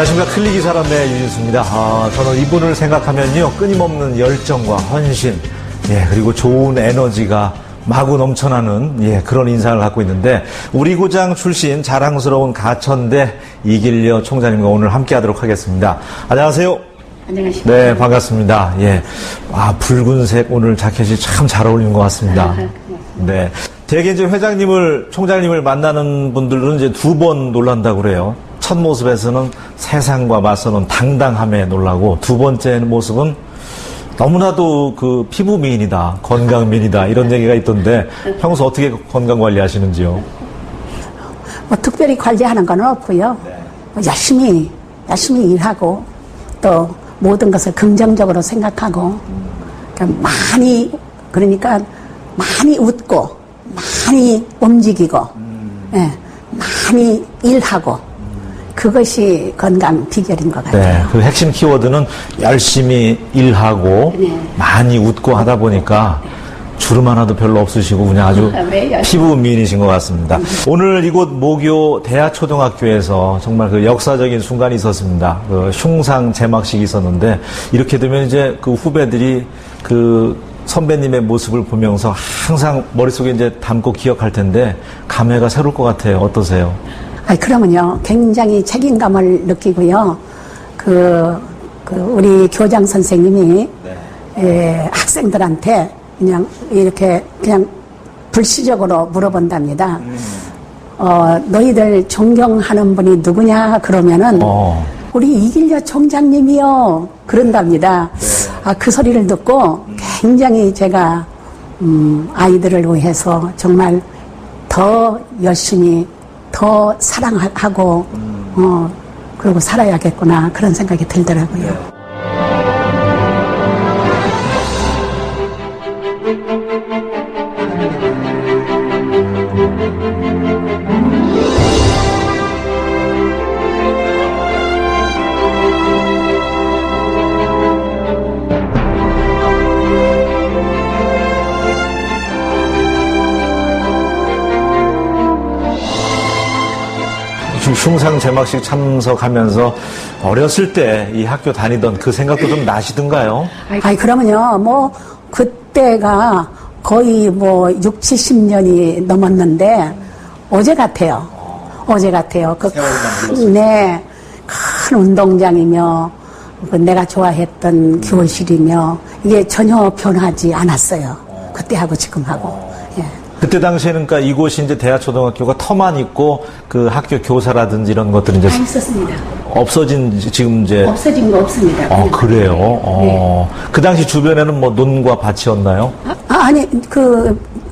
안녕하십니까. 클릭이 사람의 유진수입니다. 저는 이분을 생각하면요, 끊임없는 열정과 헌신, 그리고 좋은 에너지가 마구 넘쳐나는 그런 인상을 갖고 있는데, 우리 고장 출신 자랑스러운 가천대 이길려 총장님과 오늘 함께하도록 하겠습니다. 안녕하세요. 안녕하십니까. 네, 반갑습니다. 붉은색 오늘 자켓이 참 잘 어울리는 것 같습니다. 네. 대개 이제 총장님을 만나는 분들은 이제 두 번 놀란다고 그래요. 첫 모습에서는 세상과 맞서는 당당함에 놀라고, 두 번째 모습은 너무나도 그 피부 미인이다, 건강 미인이다, 이런 얘기가 있던데, 평소 어떻게 건강 관리하시는지요? 특별히 관리하는 건 없고요. 열심히 일하고, 또 모든 것을 긍정적으로 생각하고, 그러니까 많이 웃고, 많이 움직이고, 많이 일하고, 그것이 건강 비결인 것 같아요. 네, 그 핵심 키워드는 열심히 일하고, 많이 웃고 하다 보니까 주름 하나도 별로 없으시고 그냥 아주 피부 미인이신 것 같습니다. 오늘 이곳 모교 대하초등학교에서 정말 그 역사적인 순간이 있었습니다. 그 흉상 제막식이 있었는데, 이렇게 되면 이제 그 후배들이 그 선배님의 모습을 보면서 항상 머릿속에 이제 담고 기억할 텐데, 감회가 새로울 것 같아요. 어떠세요? 그러면요, 굉장히 책임감을 느끼고요. 우리 교장 선생님이 학생들한테 그냥 불시적으로 물어본답니다. 너희들 존경하는 분이 누구냐? 그러면은 우리 이길려 총장님이요. 그런답니다. 그 소리를 듣고 굉장히 제가 아이들을 위해서 정말 더 열심히 더 사랑하고 그리고 살아야겠구나, 그런 생각이 들더라고요. 흉상 제막식 참석하면서 어렸을 때 이 학교 다니던 그 생각도 좀 나시던가요? 그러면요, 그때가 거의 6, 70년이 넘었는데, 어제 같아요. 큰 운동장이며, 내가 좋아했던 교실이며, 이게 전혀 변하지 않았어요. 그때하고 지금하고. 그때 당시에는 그러니까 이곳이 이제 대하초등학교가 터만 있고, 그 학교 교사라든지 이런 것들이 이제 다 있었습니다. 지금 이제 없어진 거 없습니다. 그래요. 네. 그 당시 주변에는 논과 밭이었나요? 아니,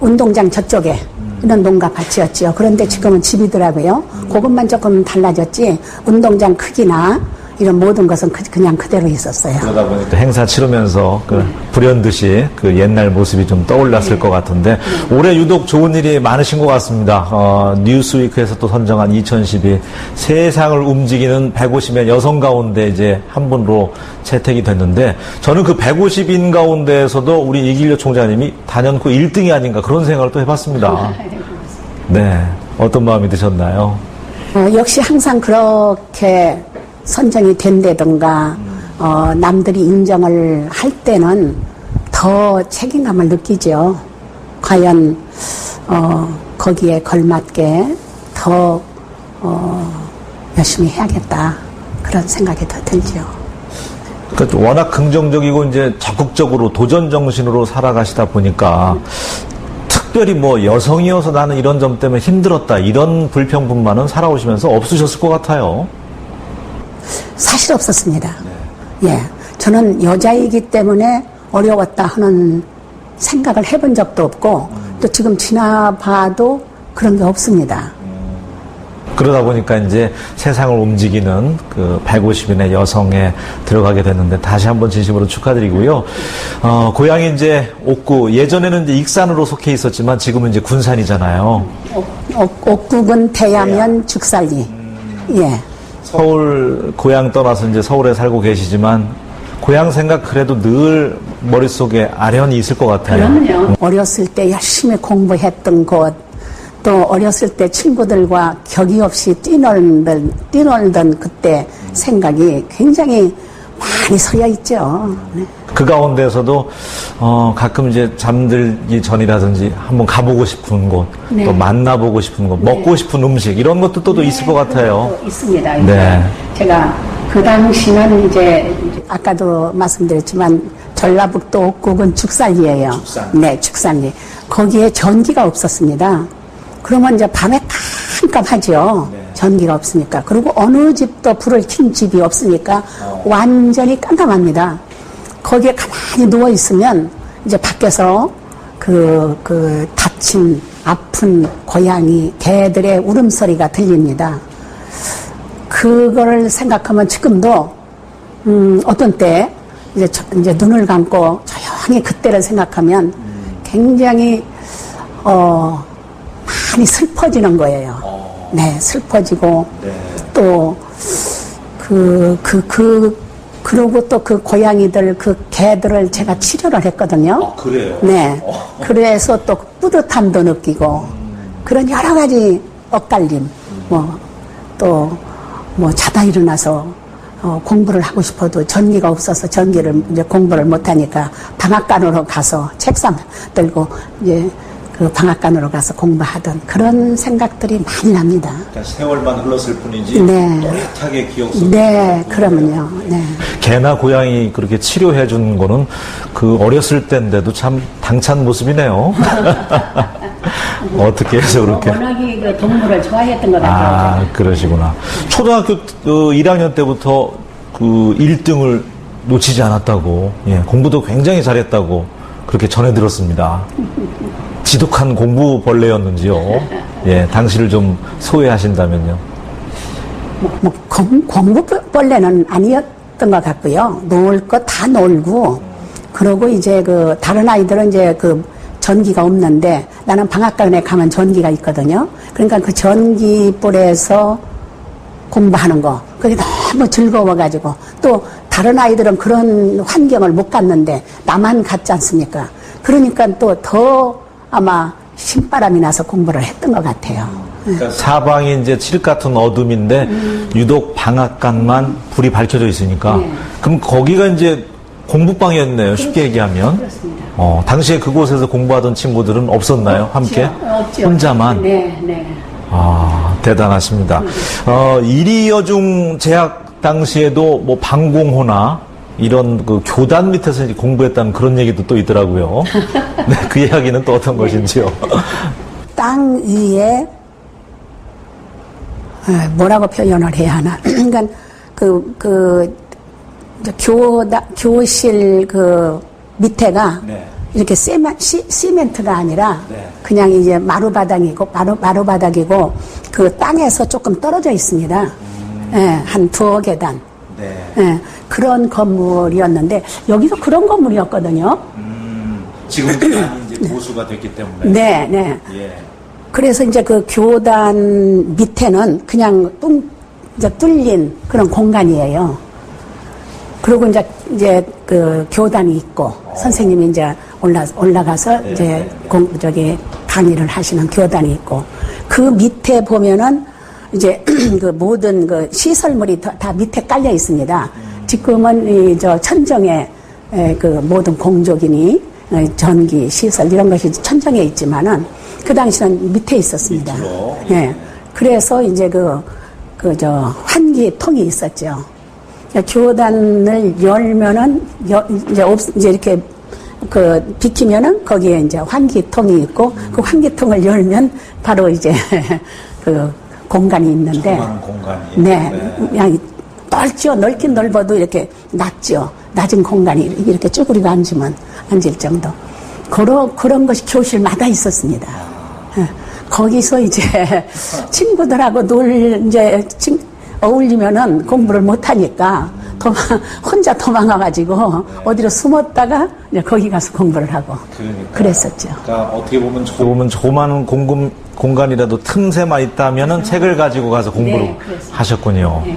운동장 저쪽에 이런 농가 밭이었죠. 그런데 지금은 집이더라고요. 그것만 조금 달라졌지, 운동장 크기나 이런 모든 것은 그냥 그대로 있었어요. 그러다 보니까 행사 치르면서 불현듯이 그 옛날 모습이 좀 떠올랐을 것 같은데, 올해 유독 좋은 일이 많으신 것 같습니다. 뉴스위크에서 또 선정한 2012 세상을 움직이는 150의 여성 가운데 이제 한 분으로 채택이 됐는데, 저는 그 150인 가운데에서도 우리 이길려 총장님이 단연코 1등이 아닌가, 그런 생각을 또 해봤습니다. 네, 어떤 마음이 드셨나요? 역시 항상 그렇게 선정이 된다든가, 남들이 인정을 할 때는 더 책임감을 느끼죠. 과연, 거기에 걸맞게 더, 열심히 해야겠다, 그런 생각이 더 들죠. 그러니까 워낙 긍정적이고 이제 적극적으로 도전 정신으로 살아가시다 보니까, 특별히 여성이어서 나는 이런 점 때문에 힘들었다, 이런 불평분만은 살아오시면서 없으셨을 것 같아요. 사실 없었습니다. 저는 여자이기 때문에 어려웠다 하는 생각을 해본 적도 없고, 또 지금 지나봐도 그런 게 없습니다. 그러다 보니까 이제 세상을 움직이는 그 150인의 여성에 들어가게 됐는데, 다시 한번 진심으로 축하드리고요. 고향이 이제 옥구, 예전에는 이제 익산으로 속해 있었지만 지금은 이제 군산이잖아요. 옥구군 대야면 죽살리. 서울 고향 떠나서 이제 서울에 살고 계시지만, 고향 생각 그래도 늘 머릿속에 아련히 있을 것 같아요. 그럼요. 어렸을 때 열심히 공부했던 곳, 또 어렸을 때 친구들과 격이 없이 뛰놀던 그때 생각이 굉장히 많이 서여 있죠. 네. 그 가운데서도 가끔 이제 잠들기 전이라든지 한번 가보고 싶은 곳, 네. 또 만나보고 싶은 곳, 먹고 싶은 음식 이런 것도 또 있을 것 같아요. 있습니다. 네. 제가 그 당시는 이제 아까도 말씀드렸지만 전라북도 옥국은 죽살리예요. 죽산. 네, 죽살리. 거기에 전기가 없었습니다. 그러면 이제 밤에 깜깜하죠. 네. 전기가 없으니까. 그리고 어느 집도 불을 킨 집이 없으니까 완전히 깜깜합니다. 거기에 가만히 누워 있으면 이제 밖에서 다친 아픈 고양이 개들의 울음소리가 들립니다. 그거를 생각하면 지금도 어떤 때 이제 눈을 감고 조용히 그때를 생각하면 굉장히 많이 슬퍼지는 거예요. 네, 슬퍼지고 네. 또 그러고 또 그 고양이들 그 개들을 제가 치료를 했거든요. 그래요? 네. 그래서 또 뿌듯함도 느끼고 그런 여러 가지 엇갈림 또 자다 일어나서 공부를 하고 싶어도 전기가 없어서 전기를 이제 공부를 못하니까 방앗간으로 가서 책상 들고 이제 그 방앗간으로 가서 공부하던 그런 생각들이 많이 납니다. 그러니까 세월만 흘렀을 뿐이지 네. 또렷하게 기억 속에. 네, 그러면요. 네. 개나 고양이 그렇게 치료해 준 거는 그 어렸을 때인데도 참 당찬 모습이네요. 어떻게 해서 그렇게. 워낙에 그 동물을 좋아했던 것 같아요. 아, 그러시구나. 초등학교 1학년 때부터 그 1등을 놓치지 않았다고, 예, 공부도 굉장히 잘했다고 그렇게 전해 들었습니다. 지독한 공부벌레였는지요? 예, 당시를 좀 소외하신다면요. 공부벌레는 아니었던 것 같고요. 놀 거 다 놀고, 그러고 이제 그 다른 아이들은 이제 그 전기가 없는데 나는 방앗간에 가면 전기가 있거든요. 그러니까 그 전기불에서 공부하는 거, 그게 너무 즐거워가지고 또 다른 아이들은 그런 환경을 못 갔는데 나만 갔지 않습니까? 그러니까 또 더 아마 신바람이 나서 공부를 했던 것 같아요. 그러니까 사방이 이제 칠흑 같은 어둠인데 유독 방앗간만 불이 밝혀져 있으니까 그럼 거기가 이제 공부방이었네요. 쉽게 얘기하면. 그렇습니다. 당시에 그곳에서 공부하던 친구들은 없었나요? 함께? 없죠. 혼자만? 네, 네. 아, 대단하십니다. 이리여중 재학 당시에도 뭐 방공호나 이런 그 교단 밑에서 이제 공부했다는 그런 얘기도 또 있더라고요. 네, 그 이야기는 또 어떤 것인지요? 땅 위에 뭐라고 표현을 해야 하나? 그러니까 이제 교실 그 밑에가 네. 이렇게 시멘트가 아니라 네. 그냥 이제 마루바닥이고 그 땅에서 조금 떨어져 있습니다. 예, 한 2계단. 네. 예, 그런 건물이었는데 여기도 그런 건물이었거든요. 지금 많이 이제 고수가 됐기 때문에. 네, 네. 예. 그래서 이제 그 교단 밑에는 그냥 이제 뚫린 그런 공간이에요. 그리고 이제 그 교단이 있고 선생님이 이제 올라가서 네, 이제 네, 저기 강의를 하시는 교단이 있고 그 밑에 보면은 이제 그 모든 그 시설물이 다 밑에 깔려 있습니다. 지금은 저 천정에 그 모든 공조기니 전기 시설 이런 것이 천정에 있지만은 그 당시는 밑에 있었습니다. 밑으로. 예. 그래서 이제 저 환기통이 있었죠. 교단을 열면은 이제 이렇게 비키면은 거기에 이제 환기통이 있고 그 환기통을 열면 바로 이제 그 공간이 있는데. 조그마한 공간이. 네. 그냥 넓긴 넓어도 이렇게 낮은 공간이 이렇게 쭈그리고 앉을 정도. 그런 것이 교실마다 있었습니다. 거기서 이제 친구들하고 어울리면은 공부를 못하니까 혼자 도망가가지고 어디로 숨었다가 이제 거기 가서 공부를 하고 그랬었죠. 그러니까 어떻게 보면 조그마한 공간이라도 틈새만 있다면은 책을 가지고 가서 공부를 하셨군요. 네,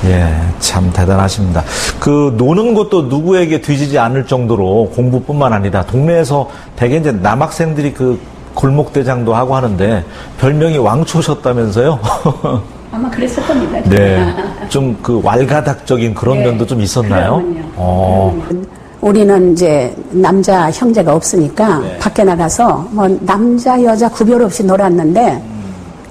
예, 참 대단하십니다. 그 노는 것도 누구에게 뒤지지 않을 정도로 공부뿐만 아니라 동네에서 대개 이제 남학생들이 그 골목대장도 하고 하는데 별명이 왕초셨다면서요? 아마 그랬을 겁니다. 네. 좀 그 왈가닥적인 그런 네. 면도 좀 있었나요? 그럼요. 우리는 이제 남자 형제가 없으니까 네. 밖에 나가서 뭐 남자 여자 구별 없이 놀았는데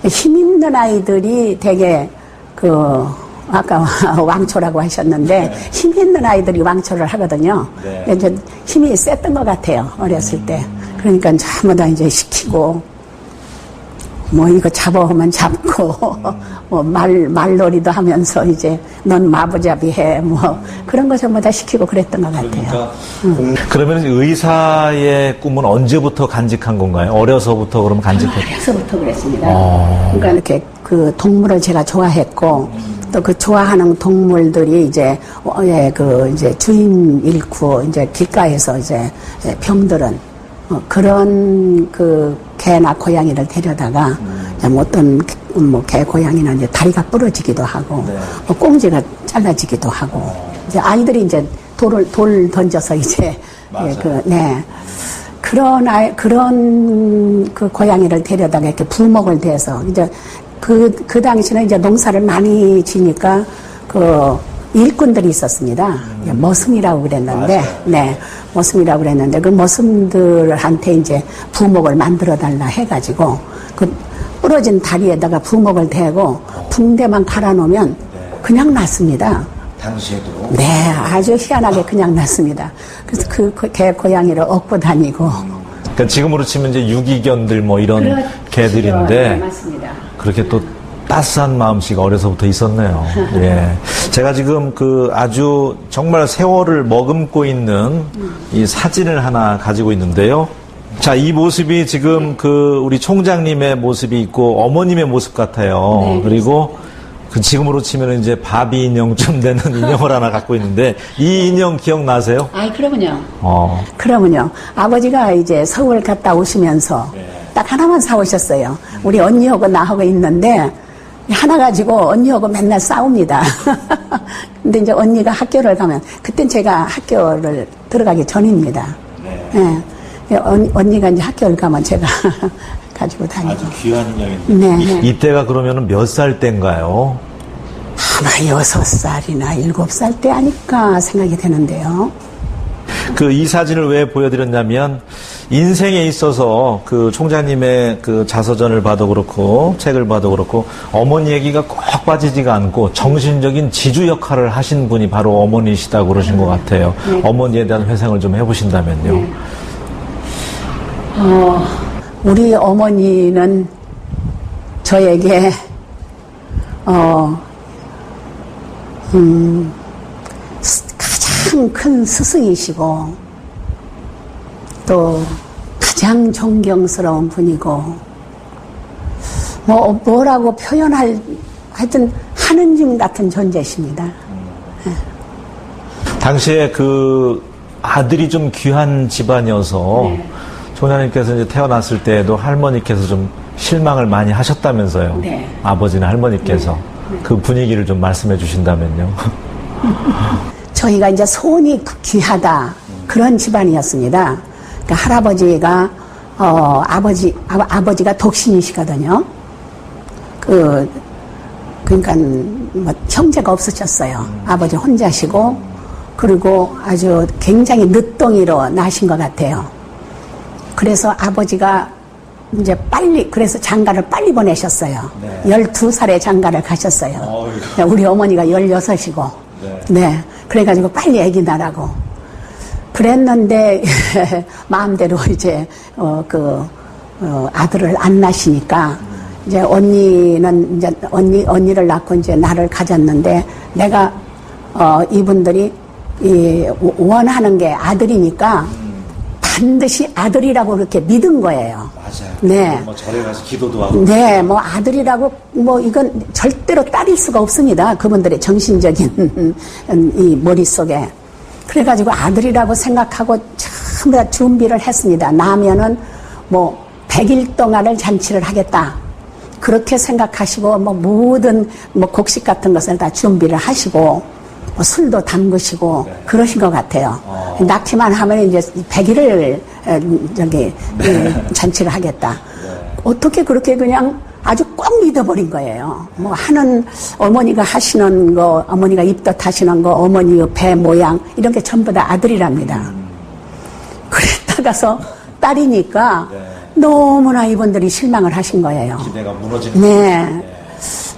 힘 있는 아이들이 되게 그 아까 왕초라고 하셨는데 네. 힘 있는 아이들이 왕초를 하거든요. 네. 이제 힘이 셌던 것 같아요. 어렸을 때. 그러니까 전부 다 이제 시키고 뭐 이거 잡아오면 잡고 뭐 말놀이도 하면서 이제 넌 마부잡이 해 뭐 그런 거 전부 다 시키고 그랬던 것 같아요. 그러면 의사의 꿈은 언제부터 간직한 건가요? 어려서부터 그럼 간직했어요? 어려서부터 그랬습니다. 그러니까 이렇게 그 동물을 제가 좋아했고 또 그 좋아하는 동물들이 이제 그 이제 주인 잃고 이제 길가에서 이제 병들은 그런 그 개나 고양이를 데려다가 뭐 어떤 뭐 개 고양이는 이제 다리가 부러지기도 하고 네. 뭐 꽁지가 잘라지기도 하고 이제 아이들이 이제 돌 던져서 이제 네 그런 그 고양이를 데려다가 이렇게 부먹을 대서 이제 그 당시는 이제 농사를 많이 지니까 그 일꾼들이 있었습니다. 머슴이라고 그랬는데, 맞아요. 네, 머슴이라고 그랬는데, 그 머슴들한테 이제 부목을 만들어 달라 해가지고, 그 부러진 다리에다가 부목을 대고, 붕대만 갈아놓으면 그냥 났습니다. 당시에도. 네, 아주 희한하게 그냥 났습니다. 그래서 그 개 고양이를 업고 다니고. 그러니까 지금으로 치면 이제 유기견들 뭐 이런 그렇죠. 개들인데 네, 맞습니다. 그렇게 또 따스한 마음씨가 어려서부터 있었네요. 예. 제가 지금 그 아주 정말 세월을 머금고 있는 이 사진을 하나 가지고 있는데요. 자, 이 모습이 지금 그 우리 총장님의 모습이 있고 어머님의 모습 같아요. 네, 그리고 그 지금으로 치면 이제 바비 인형쯤 되는 인형을 하나 갖고 있는데 이 인형 기억나세요? 아이, 그러면요. 그러면요. 아버지가 이제 서울 갔다 오시면서 딱 하나만 사오셨어요. 우리 언니하고 나하고 있는데 하나 가지고 언니하고 맨날 싸웁니다. 근데 이제 언니가 학교를 가면 그땐 제가 학교를 들어가기 전입니다. 네. 언니가 이제 학교를 가면 제가 가지고 다니고. 아주 귀한 인형인데. 네. 이때가 그러면은 몇 살 때인가요? 아마 6살이나 7살 때 아닐까 생각이 되는데요. 그 이 사진을 왜 보여드렸냐면 인생에 있어서 그 총장님의 그 자서전을 봐도 그렇고 책을 봐도 그렇고 어머니 얘기가 꼭 빠지지가 않고 정신적인 지주 역할을 하신 분이 바로 어머니시다고 그러신 것 같아요. 네. 어머니에 대한 회상을 좀 해보신다면요. 네. 우리 어머니는 저에게 가장 큰 스승이시고 또 가장 존경스러운 분이고 뭐라고 하여튼 하느님 같은 존재십니다. 당시에 그 아들이 좀 귀한 집안이어서 네. 총장님께서 이제 태어났을 때에도 할머니께서 좀 실망을 많이 하셨다면서요. 네. 아버지나 할머니께서 그 분위기를 좀 말씀해 주신다면요. 저희가 이제 손이 귀하다 그런 집안이었습니다. 그러니까 할아버지가 아버지가 독신이시거든요. 그러니까 뭐 형제가 없으셨어요. 아버지 혼자시고 그리고 아주 굉장히 늦둥이로 나신 것 같아요. 그래서 아버지가 이제 그래서 장가를 빨리 보내셨어요. 네. 12살에 장가를 가셨어요. 우리 어머니가 16이고. 네. 그래가지고 빨리 아기 낳으라고. 그랬는데, 마음대로 이제, 아들을 안 낳으시니까, 이제 언니를 낳고 이제 나를 가졌는데, 내가, 이분들이, 원하는 게 아들이니까, 반드시 아들이라고 그렇게 믿은 거예요. 맞아요. 네. 뭐 절에 가서 기도도 하고. 네, 뭐 아들이라고 이건 절대로 딸일 수가 없습니다. 그분들의 정신적인 이 머릿속에. 그래가지고 아들이라고 생각하고 전부 다 준비를 했습니다. 나면은 100일 동안을 잔치를 하겠다. 그렇게 생각하시고 모든 곡식 같은 것을 다 준비를 하시고 술도 담그시고 그러신 것 같아요. 낳기만 하면 이제 100일을 잔치를 하겠다. 어떻게 그렇게 그냥 아주 꼭 믿어버린 거예요. 뭐 하는 어머니가 하시는 거, 어머니가 입덧하시는 거, 어머니 배 모양 이런 게 전부 다 아들이랍니다. 그랬다가서 딸이니까 너무나 이분들이 실망을 하신 거예요. 기대가 무너지는. 네.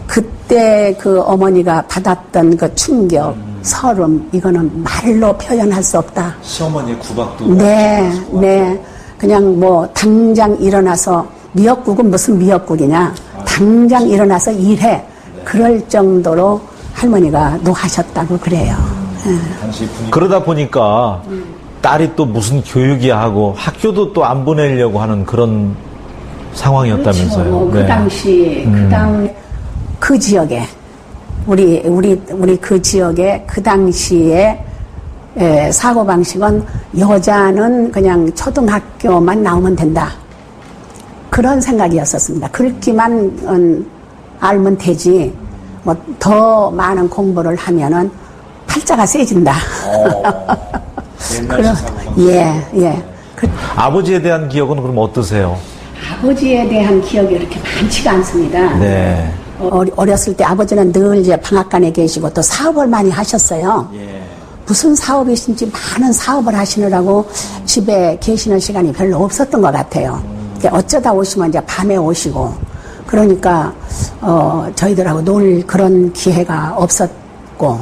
그때 그 어머니가 받았던 그 충격, 서름, 이거는 말로 표현할 수 없다. 시어머니의 구박도. 네, 네. 그냥 뭐 당장 일어나서 미역국은 무슨 미역국이냐. 당장 일어나서 일해. 그럴 정도로 할머니가 노하셨다고 그래요. 그러다 보니까 딸이 또 무슨 교육이야 하고 학교도 또 안 보내려고 하는 그런 상황이었다면서요. 그렇죠. 그 당시, 그 지역에, 우리 그 지역에 그 당시에 사고방식은 여자는 그냥 초등학교만 나오면 된다. 그런 생각이었었습니다. 글귀만 알면 되지, 뭐, 더 많은 공부를 하면은 팔자가 세진다. 옛날 사고방식. 예. 아버지에 대한 기억은 그럼 어떠세요? 아버지에 대한 기억이 이렇게 많지가 않습니다. 네. 어렸을 때 아버지는 늘 이제 방앗간에 계시고 또 사업을 많이 하셨어요. 무슨 사업이신지 많은 사업을 하시느라고 집에 계시는 시간이 별로 없었던 것 같아요. 어쩌다 오시면 이제 밤에 오시고, 그러니까 저희들하고 놀 그런 기회가 없었고,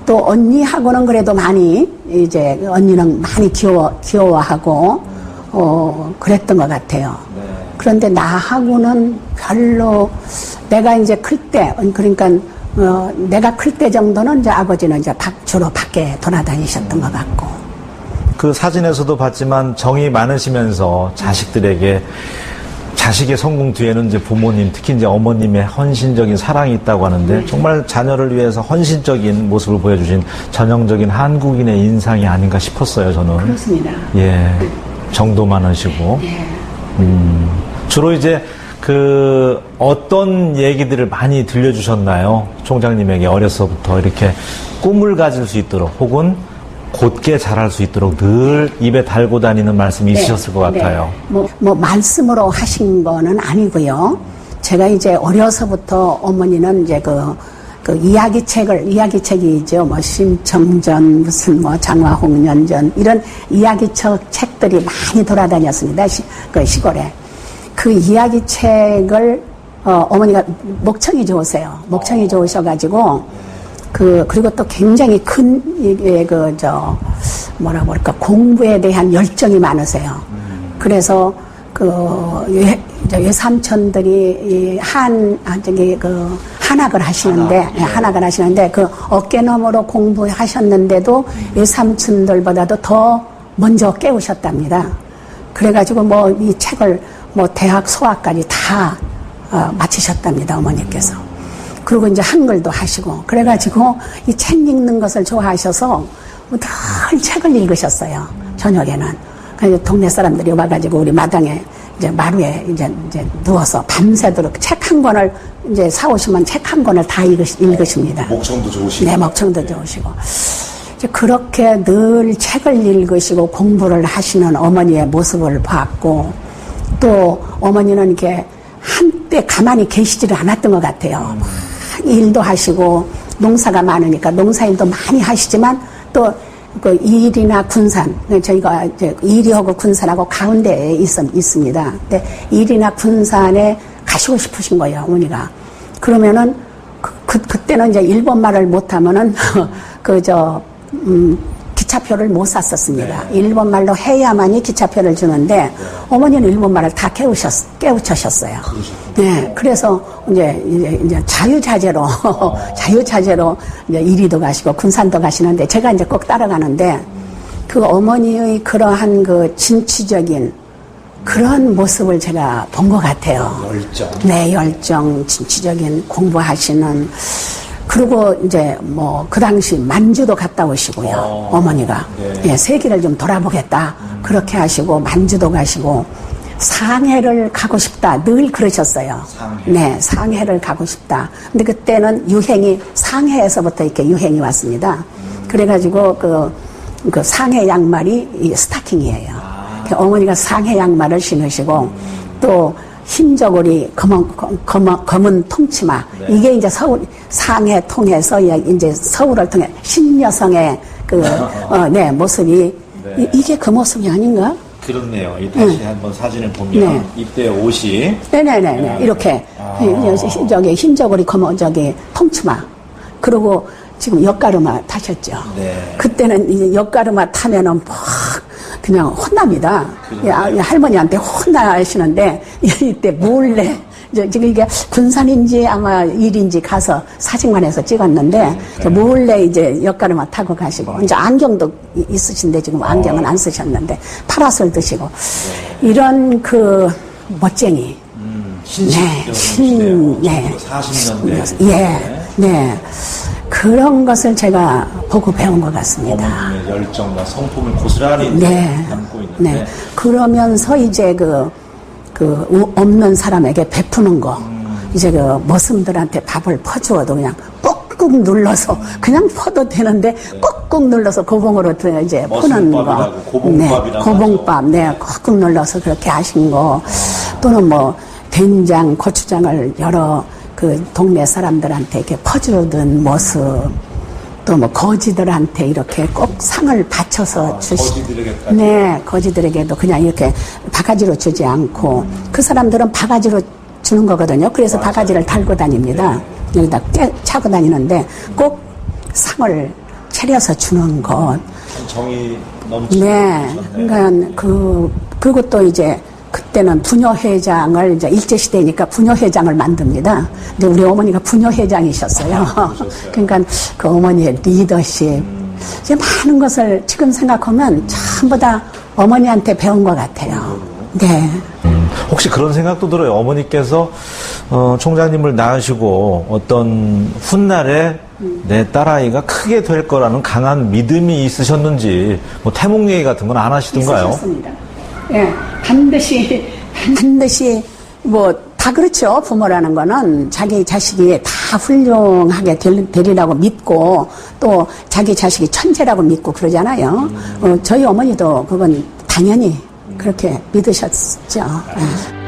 또 언니하고는 그래도 많이 이제 언니는 많이 귀여워하고 그랬던 것 같아요. 그런데 나하고는 별로, 내가 이제 클 때, 그러니까 내가 클 때 정도는 이제 아버지는 이제 주로 밖에 돌아다니셨던 것 같고. 그 사진에서도 봤지만 정이 많으시면서 자식들에게, 자식의 성공 뒤에는 이제 부모님, 특히 이제 어머님의 헌신적인 사랑이 있다고 하는데, 정말 자녀를 위해서 헌신적인 모습을 보여주신 전형적인 한국인의 인상이 아닌가 싶었어요, 저는. 그렇습니다. 예. 정도 많으시고. 주로 이제 어떤 얘기들을 많이 들려주셨나요? 총장님에게 어려서부터 이렇게 꿈을 가질 수 있도록, 혹은 곧게 자랄 수 있도록 늘 입에 달고 다니는 말씀이 있으셨을 것 같아요. 뭐 말씀으로 하신 거는 아니고요. 제가 이제 어려서부터 어머니는 이제 그 이야기책이죠. 뭐 심청전, 무슨 뭐 장화홍련전, 이런 책들이 많이 돌아다녔습니다. 그 시골에. 그 이야기책을, 어머니가 목청이 좋으세요. 목청이 좋으셔가지고, 그리고 또 굉장히 큰, 뭐라고 할까, 공부에 대한 열정이 많으세요. 그래서, 외삼촌들이 한학을 하시는데, 한학을 하시는데, 그 어깨너머로 공부하셨는데도 외삼촌들보다도 더 먼저 깨우셨답니다. 그래가지고 뭐 이 책을 뭐 대학 소학까지 다 마치셨답니다, 어머니께서. 그리고 이제 한글도 하시고, 그래가지고 이 책 읽는 것을 좋아하셔서 늘 책을 읽으셨어요, 저녁에는. 그래서 동네 사람들이 와가지고 우리 마당에 이제 마루에 이제 누워서 밤새도록 책 한 권을 이제 사오시면 책 한 권을 다 읽으십니다. 목청도 좋으시고. 네, 목청도 좋으시고. 이제 그렇게 늘 책을 읽으시고 공부를 하시는 어머니의 모습을 봤고, 또 어머니는 이렇게 한때 가만히 계시지를 않았던 것 같아요. 일도 하시고 농사가 많으니까 농사일도 많이 하시지만 또 그 일이나 군산, 저희가 이제 일이하고 군산하고 가운데에 있습니다. 근데 일이나 군산에 가시고 싶으신 거예요, 어머니가. 그러면은 그때는 이제 일본말을 못하면은 기차표를 못 샀었습니다. 일본말로 해야만이 기차표를 주는데 어머니는 일본말을 다 깨우쳐셨어요. 네, 그래서 이제 자유자재로 이제 이리도 가시고 군산도 가시는데 제가 이제 꼭 따라가는데 그 어머니의 그러한 그 진취적인 그런 모습을 제가 본 것 같아요. 열정. 네, 열정, 진취적인 공부하시는. 그리고 이제 뭐 그 당시 만주도 갔다 오시고요. 어머니가. 네. 세계를 좀 돌아보겠다. 그렇게 하시고 만주도 가시고 상해를 가고 싶다. 늘 그러셨어요. 네, 상해를 가고 싶다. 근데 그때는 유행이 상해에서부터 이렇게 유행이 왔습니다. 그래가지고 그 상해 양말이 이 스타킹이에요. 어머니가 상해 양말을 신으시고 또 흰 저고리 검은 통치마 이게 이제 서울 상해 통해서 이제 서울을 통해 신여성의 모습이 이게 그 모습이 아닌가? 그렇네요. 다시 한번 사진을 보면 이때 옷이 네네네 이렇게 저기 흰 저고리 통치마 그리고 지금 옆가르마 타셨죠. 네. 그때는 이제 옆가르마 타면은 막 그냥 혼납니다. 할머니한테 혼나시는데 이때 몰래 지금 이게 군산인지 아마 일인지 가서 사진관에서 찍었는데 몰래 이제 옆가르마 타고 가시고 이제 안경도 있으신데 지금 안경은 안 쓰셨는데 파라솔 드시고 이런 그 멋쟁이. 네. 40년대. 네. 그런 것을 제가 보고 배운 것 같습니다. 어머님의 열정과 성품을 고스란히 담고 있는데. 네. 그러면서 이제 없는 사람에게 베푸는 거. 이제 머슴들한테 밥을 퍼주어도 그냥 꾹꾹 눌러서 그냥 퍼도 되는데 꾹꾹 눌러서 고봉으로 이제 푸는 거. 고봉밥. 꾹꾹 눌러서 그렇게 하신 거. 또는 뭐 된장, 고추장을 여러 그 동네 사람들한테 이렇게 퍼주던 모습, 또 뭐 거지들한테 이렇게 꼭 상을 바쳐서 거지들에게까지. 네, 거지들에게도 그냥 이렇게 바가지로 주지 않고 그 사람들은 바가지로 주는 거거든요. 그래서 바가지를 달고 다닙니다. 여기다 차고 다니는데 꼭 상을 차려서 주는 것. 정이 넘치는. 네, 그러니까 그리고 또 이제. 그때는 부녀회장을 이제 일제시대니까 부녀회장을 만듭니다. 근데 우리 어머니가 부녀회장이셨어요. 그러니까 그 어머니의 리더십. 이제 많은 것을 지금 생각하면 전부 다 어머니한테 배운 것 같아요. 네. 혹시 그런 생각도 들어요. 어머니께서 총장님을 낳으시고 어떤 훗날에 내 딸아이가 크게 될 거라는 강한 믿음이 있으셨는지 뭐 태몽 얘기 같은 건 안 하시던가요? 있으셨습니다. 예, 반드시 뭐 다 그렇죠. 부모라는 거는 자기 자식이 다 훌륭하게 되리라고 믿고 또 자기 자식이 천재라고 믿고 그러잖아요. 저희 어머니도 그건 당연히 그렇게 믿으셨죠. 예.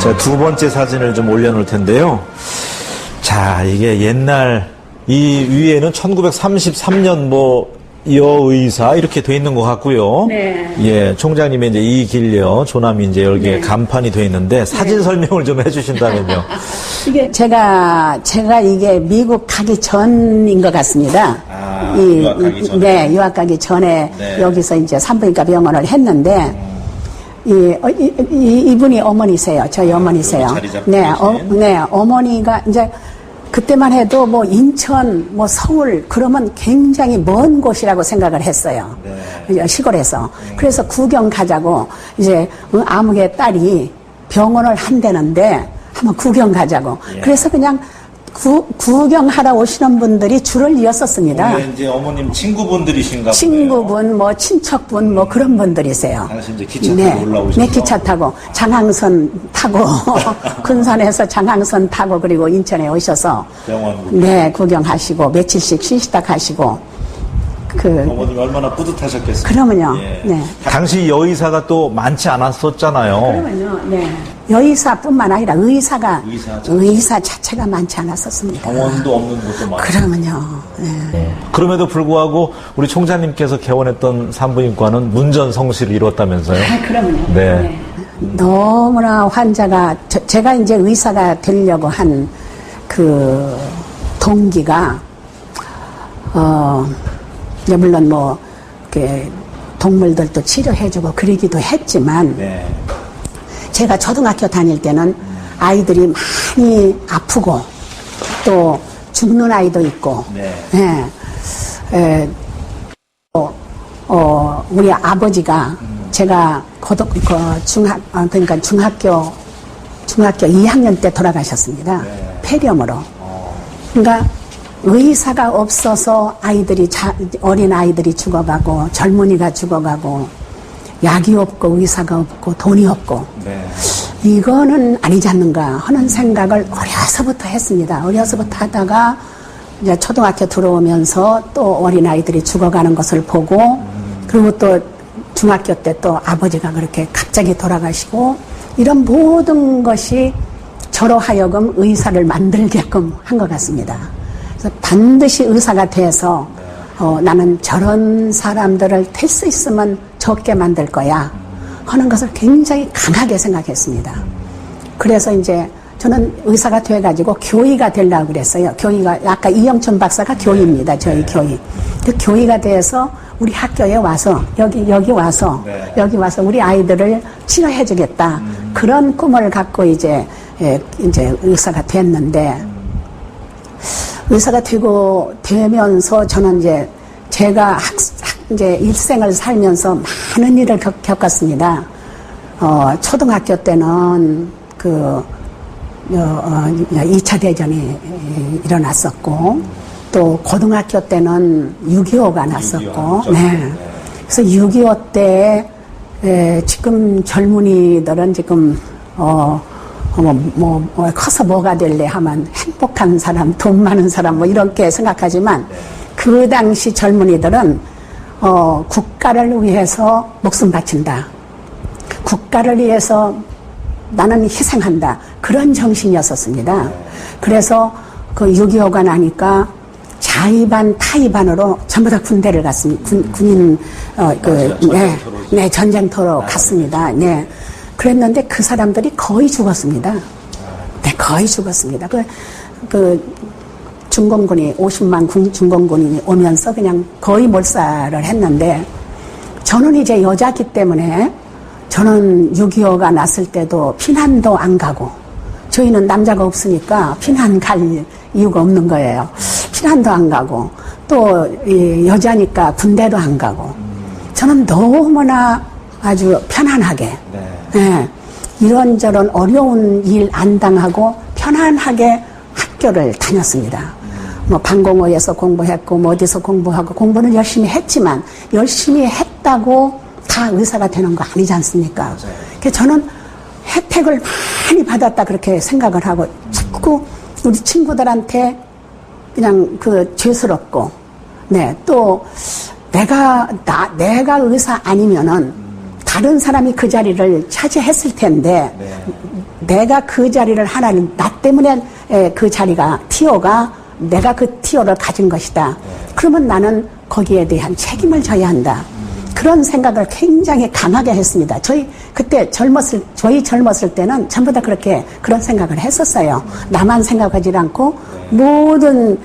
자, 두 번째 사진을 좀 올려놓을 텐데요. 자, 이게 옛날, 이 위에는 1933년 여의사 이렇게 돼 있는 것 같고요. 네. 예, 총장님의 이제 이길려 조남이 이제 여기에 간판이 돼 있는데 사진 설명을 좀 해주신다면요. 이게 제가 이게 미국 가기 전인 것 같습니다. 유학 가기 전에. 네, 유학 가기 전에 여기서 이제 산부인과 병원을 했는데 이분이 어머니세요. 저희 어머니세요. 자리 잡고 계신. 어머니가 이제 그때만 해도 인천, 서울, 그러면 굉장히 먼 곳이라고 생각을 했어요. 시골에서. 그래서 구경 가자고, 이제, 아무개 딸이 병원을 한대는데, 한번 구경 가자고. 그래서 그냥 구경하러 오시는 분들이 줄을 이었었습니다. 이제 어머님 친구분들이신가 보네요. 친구분, 친척분, 그런 분들이세요. 당시 이제 기차 타고 올라오셔서. 네, 기차 타고, 장항선 타고, 군산에서 장항선 타고, 그리고 인천에 오셔서. 병원. 네, 구경하시고, 며칠씩 쉬시다 가시고. 어머님 얼마나 뿌듯하셨겠어요. 그러면요, 예. 네. 당시 여의사가 또 많지 않았었잖아요. 그러면요, 네. 여의사뿐만 아니라 의사 자체. 자체가 많지 않았었습니다. 병원도 없는 곳도 많아요. 그러면요. 네. 그럼에도 불구하고 우리 총장님께서 개원했던 산부인과는 문전성시를 이뤘다면서요? 그러면요. 네. 네. 너무나 환자가 제가 이제 의사가 되려고 한 그 동기가 이제 물론 뭐 이렇게 동물들도 치료해주고 그러기도 했지만 네. 제가 초등학교 다닐 때는 아이들이 많이 아프고 또 죽는 아이도 있고 예. 우리 아버지가 제가 그러니까 중학교 2학년 때 돌아가셨습니다. 폐렴으로. 그러니까 의사가 없어서 어린 아이들이 죽어가고 젊은이가 죽어가고 약이 없고 의사가 없고 돈이 없고 이거는 아니지 않는가 하는 생각을 어려서부터 했습니다. 어려서부터 하다가 이제 초등학교 들어오면서 또 어린 아이들이 죽어가는 것을 보고 그리고 또 중학교 때 또 아버지가 그렇게 갑자기 돌아가시고 이런 모든 것이 저로 하여금 의사를 만들게끔 한 것 같습니다. 그래서 반드시 의사가 돼서 나는 저런 사람들을 될 수 있으면 적게 만들 거야 하는 것을 굉장히 강하게 생각했습니다. 그래서 이제 저는 의사가 돼가지고 교의가 되려고 그랬어요. 교의가 아까 이영춘 박사가 교의입니다. 저희 교의. 그 교의가 돼서 우리 학교에 와서 여기 와서 우리 아이들을 치료해주겠다 그런 꿈을 갖고 이제 의사가 됐는데 의사가 되면서 저는 이제 제가 이제 일생을 살면서 많은 일을 겪었습니다. 초등학교 때는 2차 대전이 일어났었고, 또 고등학교 때는 6.25가 났었고, 네. 그래서 6.25 때, 지금 젊은이들은 지금, 커서 뭐가 될래 하면 행복한 사람, 돈 많은 사람, 뭐 이렇게 생각하지만, 그 당시 젊은이들은, 국가를 위해서 목숨 바친다. 국가를 위해서 나는 희생한다. 그런 정신이었었습니다. 그래서 그 6.25가 나니까 자의반, 타의반으로 전부 다 군대를 갔습니다. 군인, 전쟁터로 갔습니다. 네. 그랬는데 그 사람들이 거의 죽었습니다. 네, 거의 죽었습니다. 중공군이, 50만 중공군이 오면서 그냥 거의 몰살을 했는데 저는 이제 여자기 때문에 저는 6.25가 났을 때도 피난도 안 가고 저희는 남자가 없으니까 피난 갈 이유가 없는 거예요. 피난도 안 가고 또 여자니까 군대도 안 가고 저는 너무나 아주 편안하게 네, 이런저런 어려운 일 안 당하고 편안하게 학교를 다녔습니다. 뭐 방공호에서 공부했고 뭐 어디서 공부하고 공부는 열심히 했지만 열심히 했다고 다 의사가 되는 거 아니지 않습니까? 그래서 저는 혜택을 많이 받았다 그렇게 생각을 하고 자꾸 우리 친구들한테 그냥 죄스럽고 네, 또 내가 의사 아니면은 다른 사람이 그 자리를 차지했을 텐데 내가 그 자리를 하나님 나 때문에 그 자리가 티오가 내가 그 티오를 가진 것이다. 그러면 나는 거기에 대한 책임을 져야 한다. 그런 생각을 굉장히 강하게 했습니다. 저희 젊었을 때는 전부 다 그런 생각을 했었어요. 나만 생각하지 않고 모든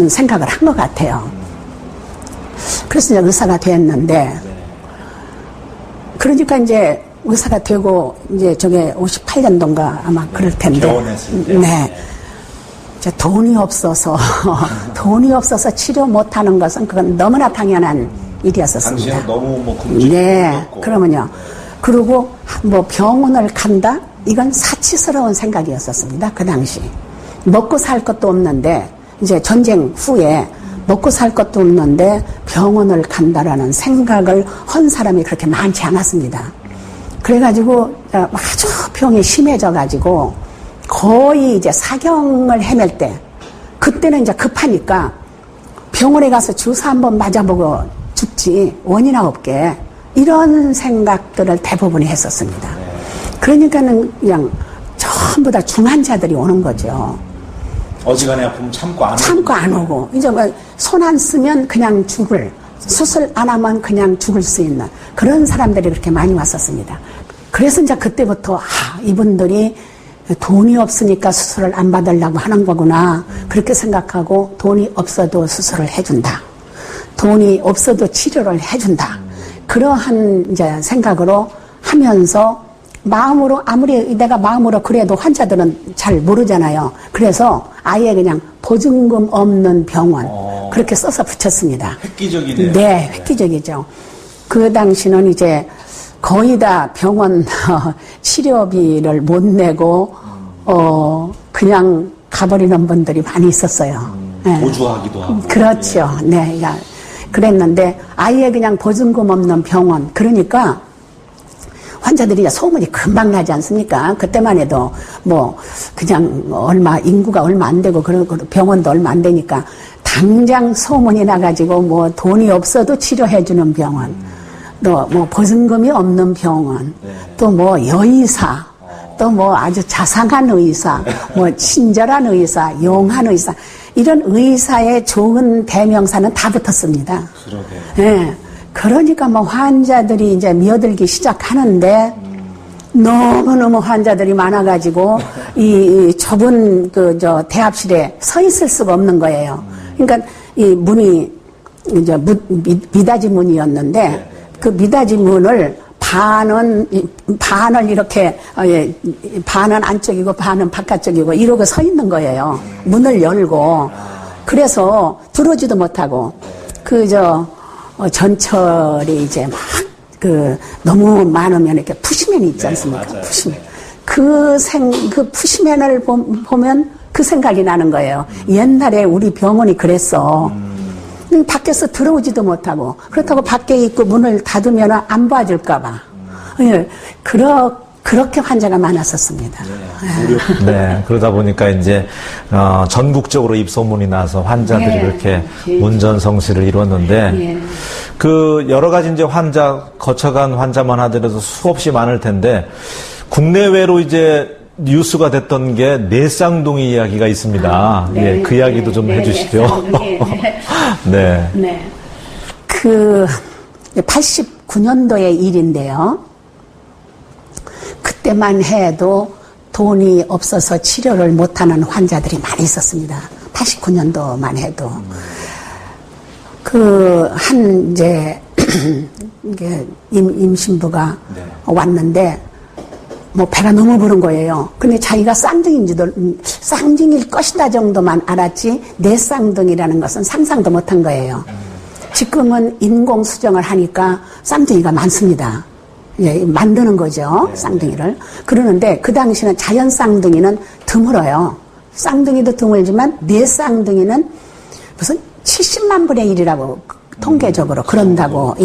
생각을 한 것 같아요. 그래서 이제 의사가 됐는데, 그러니까 이제 의사가 되고, 이제 저게 58년도인가 아마 그럴 텐데. 개원했을 때. 네. 돈이 없어서 치료 못하는 것은 그건 너무나 당연한 일이었었습니다. 당시에 너무 금전이 네, 그러면요. 그리고 뭐 병원을 간다? 이건 사치스러운 생각이었었습니다. 그 당시. 먹고 살 것도 없는데, 이제 전쟁 후에 먹고 살 것도 없는데 병원을 간다라는 생각을 한 사람이 그렇게 많지 않았습니다. 그래가지고 아주 병이 심해져가지고 거의 이제 사경을 헤맬 때, 그때는 이제 급하니까 병원에 가서 주사 한번 맞아보고 죽지 원이나 없게 이런 생각들을 대부분이 했었습니다. 그러니까는 그냥 전부 다 중환자들이 오는 거죠. 어지간한 아픔 참고 안 오고, 이제 손 안 쓰면 그냥 죽을, 수술 안 하면 그냥 죽을 수 있는 그런 사람들이 그렇게 많이 왔었습니다. 그래서 이제 그때부터, 이분들이 돈이 없으니까 수술을 안 받으려고 하는 거구나. 그렇게 생각하고 돈이 없어도 수술을 해준다. 돈이 없어도 치료를 해준다. 그러한 이제 생각으로 하면서 마음으로, 아무리 내가 마음으로 그래도 환자들은 잘 모르잖아요. 그래서 아예 그냥 보증금 없는 병원 그렇게 써서 붙였습니다. 획기적이네요. 네, 획기적이죠. 그 당시는 이제 거의 다 병원 치료비를 못 내고 그냥 가버리는 분들이 많이 있었어요. 네. 보조하기도 하고. 그렇죠. 네, 그랬는데 아예 그냥 보증금 없는 병원. 그러니까 환자들이 소문이 금방 나지 않습니까? 그때만 해도 뭐 그냥 인구가 얼마 안 되고 그런 병원도 얼마 안 되니까 당장 소문이 나가지고 뭐 돈이 없어도 치료해주는 병원, 또 뭐 보증금이 없는 병원, 또 뭐 여의사, 또 뭐 아주 자상한 의사, 뭐 친절한 의사, 용한 의사, 이런 의사의 좋은 대명사는 다 붙었습니다. 예. 그러니까 뭐 환자들이 이제 미어들기 시작하는데 너무너무 환자들이 많아가지고 이 좁은 대합실에 서 있을 수가 없는 거예요. 그러니까 이 문이 이제 미닫이 문이었는데 그 미닫이 문을 반은 이렇게 반은 안쪽이고 반은 바깥쪽이고 이러고 서 있는 거예요. 문을 열고. 그래서 들어오지도 못하고 전철이 이제 막 너무 많으면 이렇게 푸시맨이 있지 않습니까? 맞아요. 푸시맨. 그 푸시맨을 보면 그 생각이 나는 거예요. 옛날에 우리 병원이 그랬어. 밖에서 들어오지도 못하고, 그렇다고 밖에 있고 문을 닫으면 안 봐줄까봐. 그렇게 환자가 많았었습니다. 네, 그러다 보니까 이제 전국적으로 입소문이 나서 환자들이 그렇게 운전성시를 이뤘는데 그 여러 가지 이제 거쳐간 환자만 하더라도 수없이 많을 텐데 국내외로 이제 뉴스가 됐던 게 내쌍둥이 이야기가 있습니다. 네, 그 이야기도 좀 해주시죠. 네. 네. 89년도의 일인데요. 그때만 해도 돈이 없어서 치료를 못하는 환자들이 많이 있었습니다. 89년도만 해도. 임신부가 왔는데, 뭐 배가 너무 부른 거예요. 근데 자기가 쌍둥이일 것이다 정도만 알았지, 내 쌍둥이라는 것은 상상도 못한 거예요. 지금은 인공수정을 하니까 쌍둥이가 많습니다. 만드는 거죠, 쌍둥이를. 그러는데 그 당시는 자연 쌍둥이는 드물어요. 쌍둥이도 드물지만 내 쌍둥이는 무슨 70만 분의 1이라고 통계적으로 그런다고.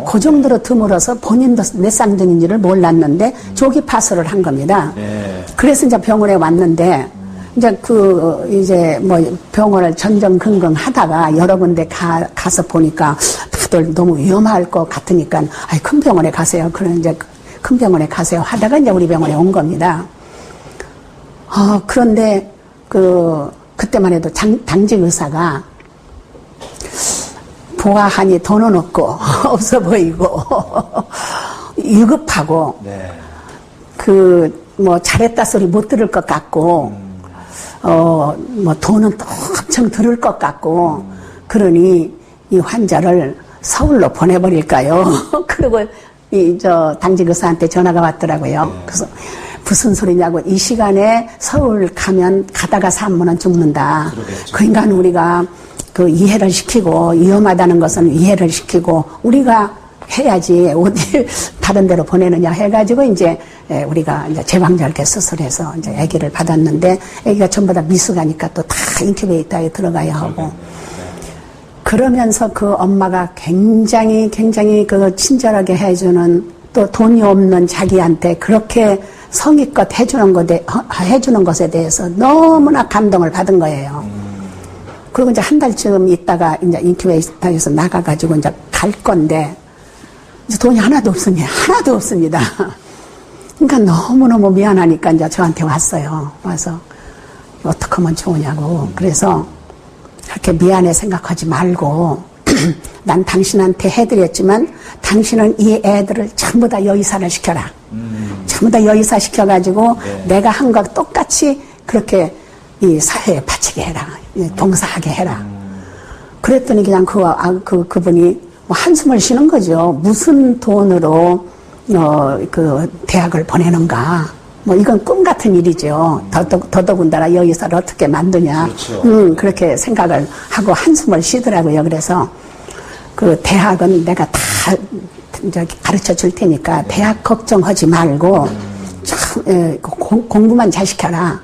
그 정도로 드물어서 본인도 내 쌍둥이인지를 몰랐는데 조기 파설을 한 겁니다. 그래서 이제 병원에 왔는데 이제 병원을 전전긍긍 하다가 여러 군데 가서 보니까 다들 너무 위험할 것 같으니까, 큰 병원에 가세요. 그런 이제 큰 병원에 가세요. 하다가 이제 우리 병원에 온 겁니다. 그런데 그때만 해도 당직 의사가 보아하니 돈은 없고, 없어 보이고, 유급하고, 잘했다 소리 못 들을 것 같고, 돈은 또 엄청 들을 것 같고, 그러니 이 환자를 서울로 보내버릴까요? 그리고 당직 의사한테 전화가 왔더라고요. 그래서 무슨 소리냐고, 이 시간에 서울 가면 가다가 산모는 죽는다. 그러니까 우리가 이해를 시키고, 위험하다는 것은 이해를 시키고, 우리가 해야지, 어디 다른 데로 보내느냐 해가지고, 이제, 우리가 이제 제왕절개 수술해서 이제 아기를 받았는데, 아기가 전부 다 미숙하니까 또 다 인큐베이터에 들어가야 하고, 그러면서 그 엄마가 굉장히 친절하게 해주는, 또 돈이 없는 자기한테 그렇게 성의껏 해주는 것에 대해서 너무나 감동을 받은 거예요. 그리고 이제 한 달쯤 있다가 이제 인큐베이터에서 나가가지고 이제 갈 건데, 이제 돈이 하나도 없습니다. 그러니까 너무너무 미안하니까 이제 저한테 왔어요. 와서 어떻게 하면 좋으냐고. 그래서 그렇게 미안해 생각하지 말고 난 당신한테 해드렸지만 당신은 이 애들을 전부 다 여의사를 시켜라. 전부 다 여의사 시켜가지고 내가 한 거 똑같이 그렇게 이 사회에 바치게 해라. 봉사하게 해라. 그랬더니 그냥 그분이 뭐 한숨을 쉬는 거죠. 무슨 돈으로 그 대학을 보내는가. 뭐 이건 꿈 같은 일이죠. 더더군다나 여의사를 어떻게 만드냐. 그렇죠. 그렇게 생각을 하고 한숨을 쉬더라고요. 그래서 그 대학은 내가 다 가르쳐 줄 테니까 대학 걱정하지 말고 공부만 잘 시켜라.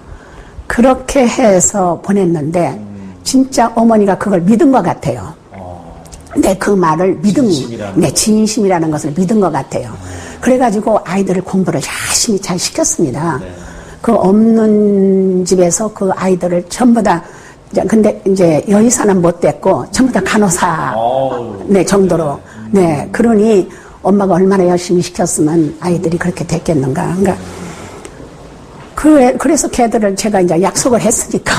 그렇게 해서 보냈는데 진짜 어머니가 그걸 믿은 것 같아요. 내 그 말을 내 진심이라는 것을 믿은 것 같아요. 그래가지고 아이들을 공부를 열심히 잘 시켰습니다. 그 없는 집에서 그 아이들을 전부 다, 근데 이제 여의사는 못 됐고, 전부 다 간호사, 정도로. 네, 그러니 엄마가 얼마나 열심히 시켰으면 아이들이 그렇게 됐겠는가. 그러니까, 그래서 걔들을 제가 이제 약속을 했으니까.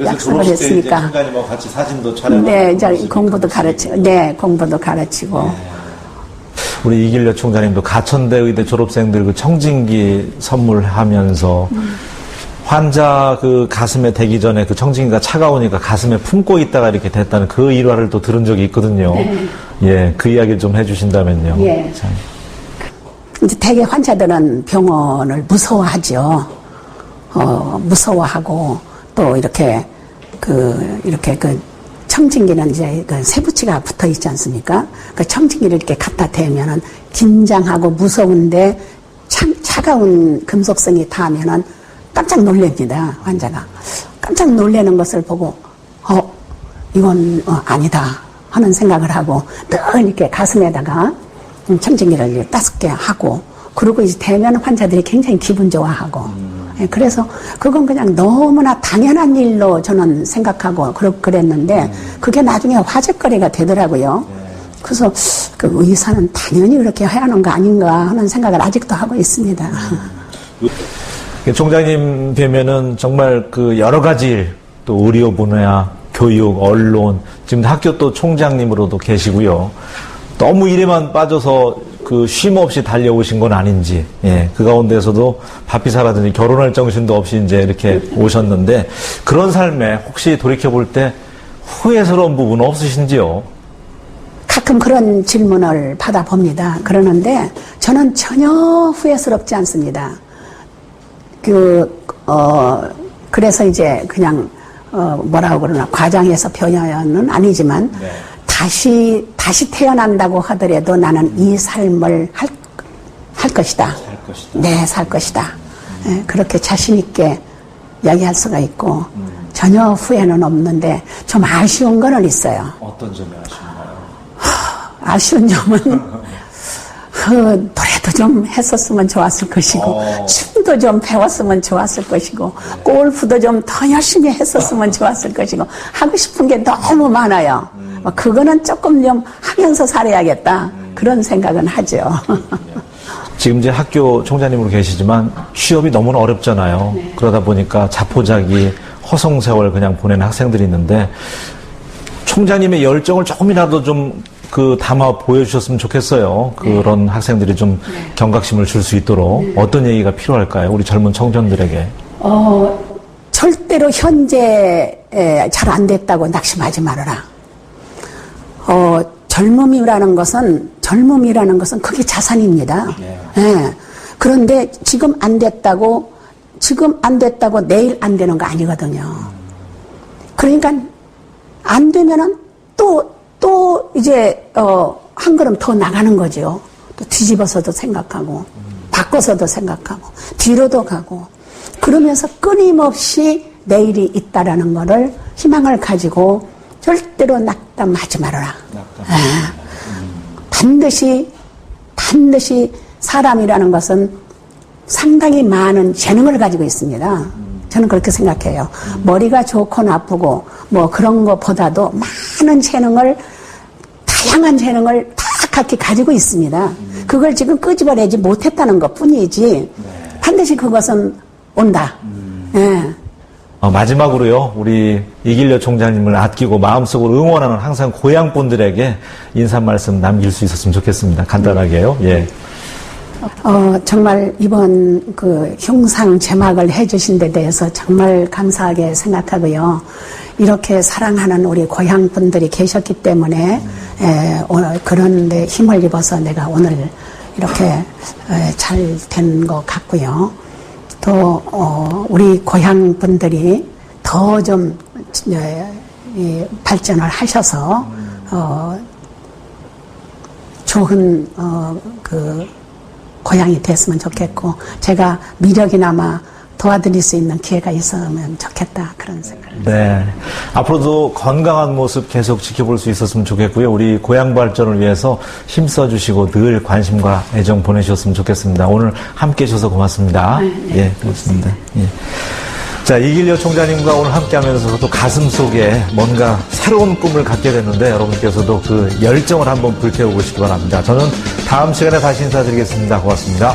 약속을 했으니까. 총장님하고 같이 사진도 촬영하고. 네, 이제 공부도 가르치고. 우리 이길래 총장님도 가천대 의대 졸업생들 그 청진기 선물하면서 환자 그 가슴에 대기 전에 그 청진기가 차가우니까 가슴에 품고 있다가 이렇게 됐다는 그 일화를 또 들은 적이 있거든요. 예, 그 이야기를 좀 해주신다면요. 예. 이제 대개 환자들은 병원을 무서워하죠. 무서워하고 또 이렇게 청진기는 이제 그 세부치가 붙어 있지 않습니까? 그 청진기를 이렇게 갖다 대면은 긴장하고 무서운데 차가운 금속성이 닿으면은 깜짝 놀랍니다, 환자가. 깜짝 놀라는 것을 보고, 이건 아니다 하는 생각을 하고 늘 이렇게 가슴에다가 청진기를 5개 하고 그러고 이제 대면 환자들이 굉장히 기분 좋아하고 그래서 그건 그냥 너무나 당연한 일로 저는 생각하고 그랬는데 그게 나중에 화제거리가 되더라고요. 그래서 그 의사는 당연히 그렇게 해야 하는 거 아닌가 하는 생각을 아직도 하고 있습니다. 총장님 뵈면은 정말 그 여러 가지 일, 또 의료 분야, 교육, 언론, 지금 학교 또 총장님으로도 계시고요. 너무 일에만 빠져서 그 쉼 없이 달려오신 건 아닌지, 예, 그 가운데서도 바삐사라든지 결혼할 정신도 없이 이제 이렇게 오셨는데, 그런 삶에 혹시 돌이켜볼 때 후회스러운 부분 없으신지요? 가끔 그런 질문을 받아봅니다. 그러는데 저는 전혀 후회스럽지 않습니다. 그래서 이제 그냥, 뭐라고 그러나, 과장해서 표현은 아니지만, 네. 다시 태어난다고 하더라도 나는 이 삶을 할 것이다. 살 것이다. 네, 살 것이다. 네, 그렇게 자신있게 이야기할 수가 있고, 전혀 후회는 없는데, 좀 아쉬운 거는 있어요. 어떤 점이 아쉬운가요? 아쉬운 점은, 노래도 좀 했었으면 좋았을 것이고, 춤도 좀 배웠으면 좋았을 것이고, 골프도 좀 더 열심히 했었으면 좋았을 것이고, 하고 싶은 게 너무 많아요. 그거는 조금 좀 하면서 살아야겠다. 그런 생각은 하죠. 지금 이제 학교 총장님으로 계시지만 취업이 너무나 어렵잖아요. 네. 그러다 보니까 자포자기 허송세월 그냥 보내는 학생들이 있는데 총장님의 열정을 조금이라도 좀 담아 보여주셨으면 좋겠어요. 그런 네. 학생들이 좀 네. 경각심을 줄 수 있도록 어떤 얘기가 필요할까요? 우리 젊은 청년들에게. 절대로 현재 잘 안 됐다고 낙심하지 말아라. 젊음이라는 것은 그게 자산입니다. 네. 네. 그런데 지금 안 됐다고 내일 안 되는 거 아니거든요. 그러니까 안 되면은 또 이제 한 걸음 더 나가는 거죠. 또 뒤집어서도 생각하고 바꿔서도 생각하고 뒤로도 가고 그러면서 끊임없이 내일이 있다라는 거를 희망을 가지고 절대로 낙담하지 말아라. 반드시 사람이라는 것은 상당히 많은 재능을 가지고 있습니다. 저는 그렇게 생각해요. 머리가 좋고 나쁘고 뭐 그런 것보다도 다양한 재능을 다 각기 가지고 있습니다. 그걸 지금 끄집어내지 못했다는 것 뿐이지 반드시 그것은 온다. 예. 마지막으로요, 우리 이길려 총장님을 아끼고 마음속으로 응원하는 항상 고향 분들에게 인사 말씀 남길 수 있었으면 좋겠습니다. 간단하게요. 예. 정말 이번 그 흉상 제막을 해주신 데 대해서 정말 감사하게 생각하고요. 이렇게 사랑하는 우리 고향 분들이 계셨기 때문에 오늘 그런 데 힘을 입어서 내가 오늘 이렇게 잘 된 것 같고요. 또 우리 고향 분들이 더 좀 발전을 하셔서 좋은 그 고향이 됐으면 좋겠고 제가 미력이나마 도와드릴 수 있는 기회가 있으면 좋겠다 그런 생각을 네. 앞으로도 건강한 모습 계속 지켜볼 수 있었으면 좋겠고요. 우리 고향 발전을 위해서 힘써주시고 늘 관심과 애정 보내주셨으면 좋겠습니다. 오늘 함께 해주셔서 고맙습니다. 네, 예, 고맙습니다. 예. 자, 이길려 총장님과 오늘 함께 하면서 또 가슴 속에 뭔가 새로운 꿈을 갖게 됐는데 여러분께서도 그 열정을 한번 불태우고 싶기 바랍니다. 저는 다음 시간에 다시 인사드리겠습니다. 고맙습니다.